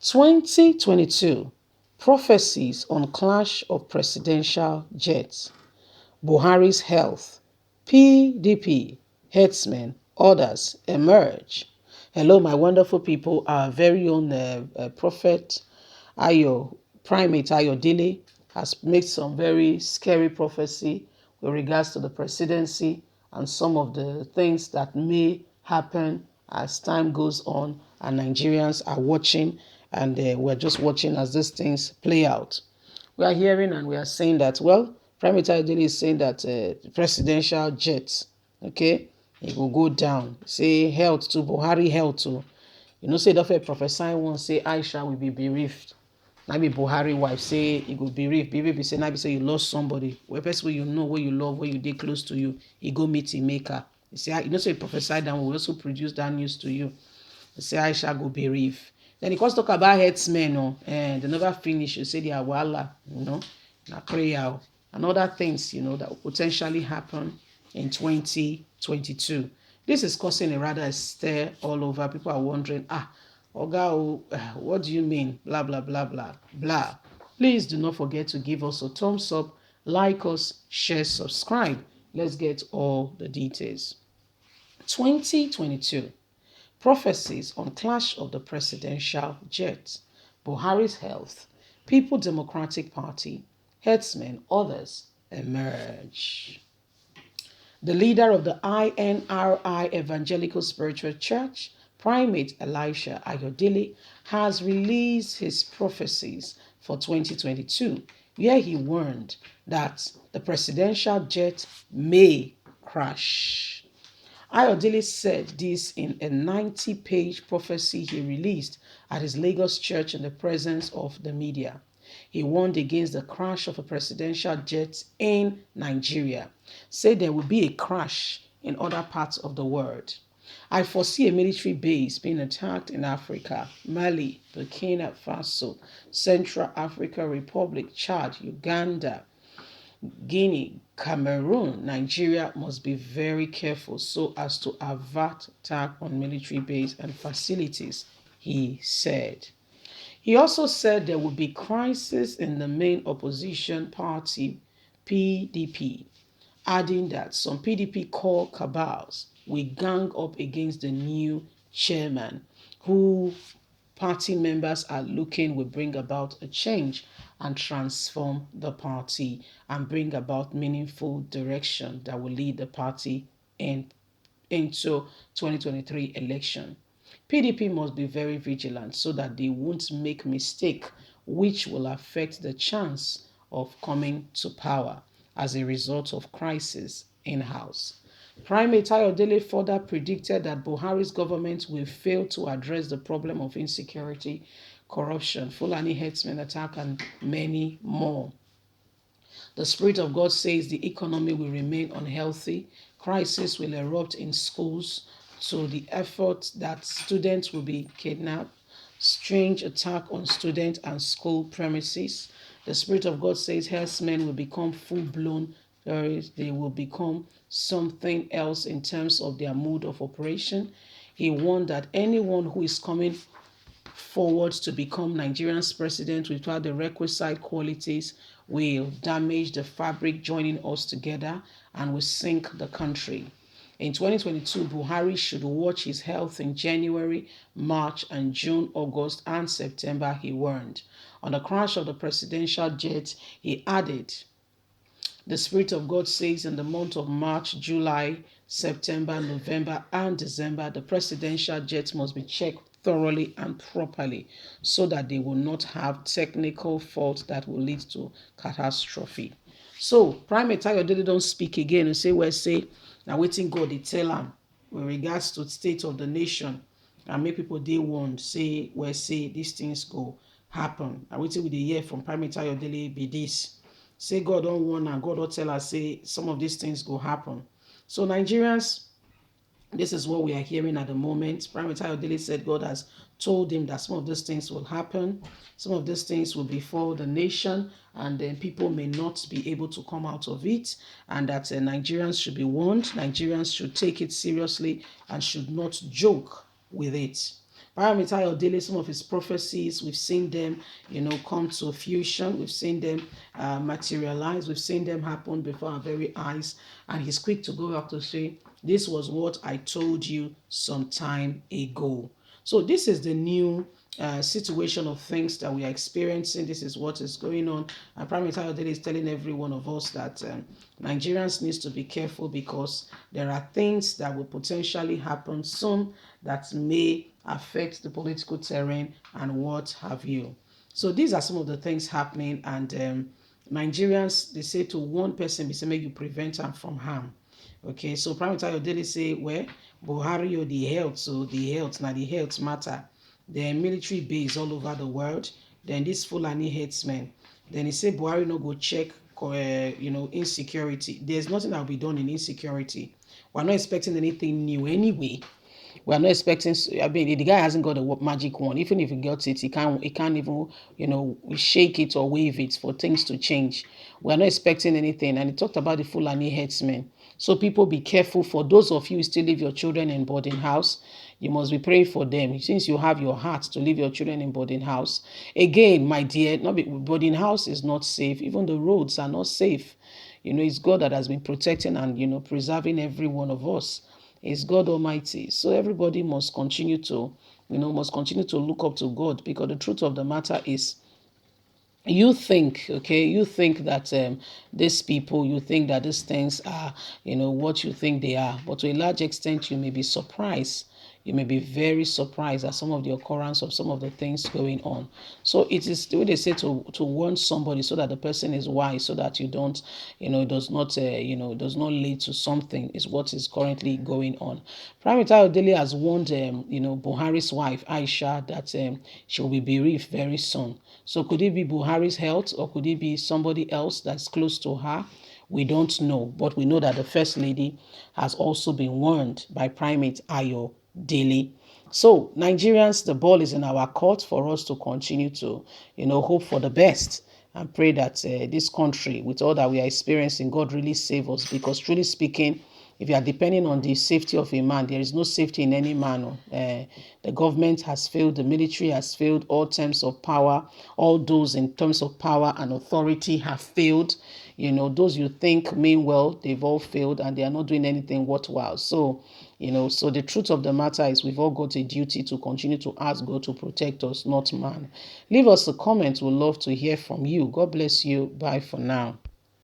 2022 Prophecies on Clash of Presidential Jets. Buhari's health. PDP, Herdsmen, others emerge. Hello, my wonderful people. Our very own prophet Primate Ayodele has made some very scary prophecy with regards to the presidency and some of the things that may happen as time goes on and Nigerians are watching and we're just watching as these things play out. We are hearing and we are saying that, well, Primate Ayodele is saying that presidential jets, okay, it will go down. Say health to Buhari health to, say the prophesy one say Aisha will be bereaved. Maybe Buhari wife say it will be bereaved. Baby say maybe say you lost somebody. Where person where you know, where you love, where you did close to you, he go meet him maker. You say say prophesy that we also produce that news to you. You say Aisha go bereaved. Then he comes talk about herdsmen, and they never finish. You say they are wala, na prayer, and other things, that will potentially happen in 2022. This is causing a rather stir all over. People are wondering, Oga, what do you mean? Blah, blah, blah, blah, blah. Please do not forget to give us a thumbs up, like us, share, subscribe. Let's get all the details. 2022. Prophecies on clash of the presidential jet. Buhari's health. People Democratic Party. Herdsmen, others emerge. The leader of the INRI Evangelical Spiritual Church, Primate Elisha Ayodele, has released his prophecies for 2022, where he warned that the presidential jet may crash. Ayodele said this in a 90-page prophecy he released at his Lagos church in the presence of the media. He warned against the crash of a presidential jet in Nigeria, said there will be a crash in other parts of the world. I foresee a military base being attacked in Africa, Mali, Burkina Faso, Central African Republic, Chad, Uganda, Guinea, Cameroon. Nigeria must be very careful so as to avert attack on military base and facilities, he said. He also said there would be crisis in the main opposition party, PDP, adding that some PDP core cabals will gang up against the new chairman, who party members are looking will bring about a change and transform the party and bring about meaningful direction that will lead the party into 2023 election. PDP must be very vigilant so that they won't make mistake which will affect the chance of coming to power as a result of crisis in-house. Primate Ayodele further predicted that Buhari's government will fail to address the problem of insecurity, corruption, Fulani herdsmen attack, and many more. The Spirit of God says the economy will remain unhealthy, crisis will erupt in schools, so the effort that students will be kidnapped, strange attack on student and school premises. The Spirit of God says herdsmen will become full-blown terrorists. They will become something else in terms of their mode of operation. He warned that anyone who is coming forward to become Nigeria's president without the requisite qualities will damage the fabric joining us together and will sink the country. In 2022, Buhari should watch his health in January, March, and June, August, and September, he warned. On the crash of the presidential jet, he added, the Spirit of God says in the month of March, July, September, November, and December, the presidential jets must be checked thoroughly and properly so that they will not have technical faults that will lead to catastrophe. So, Primate Ayodele don't speak again and say, well, say, now waiting God, they tell him with regards to the state of the nation and make people they warned, say, well, say, these things go happen. I waiting with the year from Primate Ayodele be this. Say God don't warn and God don't tell us, say some of these things go happen. So Nigerians, this is what we are hearing at the moment. Primate Ayodele said God has told him that some of these things will happen. Some of these things will befall the nation, and then people may not be able to come out of it, and that Nigerians should be warned. Nigerians should take it seriously and should not joke with it. Primate Ayodele, some of his prophecies, we've seen them, come to fruition. We've seen them materialize. We've seen them happen before our very eyes. And he's quick to go up to say, this was what I told you some time ago. So this is the new situation of things that we are experiencing. This is what is going on. And Primate Ayodele is telling every one of us that Nigerians needs to be careful because there are things that will potentially happen soon that may affect the political terrain and what have you. So these are some of the things happening, and Nigerians, they say to one person, they say, make you prevent them from harm. Okay, so Primate Ayodele say, well, Buhari or the health, so the health, now the health matter. The military base all over the world. Then this Fulani herdsmen. Then he say Buhari no go check, insecurity. There's nothing that will be done in insecurity. We're not expecting anything new anyway. We are not expecting. I mean, the guy hasn't got a magic wand. Even if he gets it, he can't even, shake it or wave it for things to change. We are not expecting anything. And he talked about the Fulani herdsmen. So people be careful. For those of you who still leave your children in boarding house, you must be praying for them. Since you have your heart to leave your children in boarding house. Again, my dear, boarding house is not safe. Even the roads are not safe. It's God that has been protecting and, preserving every one of us. It's God Almighty. So everybody must continue to, look up to God, because the truth of the matter is, you think that these people, you think that these things are, what you think they are. But to a large extent, you may be surprised. You may be very surprised at some of the occurrence of some of the things going on. So it is the way they say to warn somebody so that the person is wise, so that you don't, it does not lead to something, is what is currently going on. Primate Ayodele has warned, Buhari's wife, Aisha, that she will be bereaved very soon. So could it be Buhari's health, or could it be somebody else that's close to her? We don't know, but we know that the First Lady has also been warned by Primate Ayodele. So Nigerians, the ball is in our court for us to continue to, hope for the best and pray that this country, with all that we are experiencing, God really save us. Because truly speaking, if you are depending on the safety of a man, there is no safety in any man. The government has failed, the military has failed, all terms of power, all those in terms of power and authority have failed. Those you think mean well, they've all failed and they are not doing anything worthwhile. So, so the truth of the matter is we've all got a duty to continue to ask God to protect us, not man. Leave us a comment. We'd love to hear from you. God bless you. Bye for now.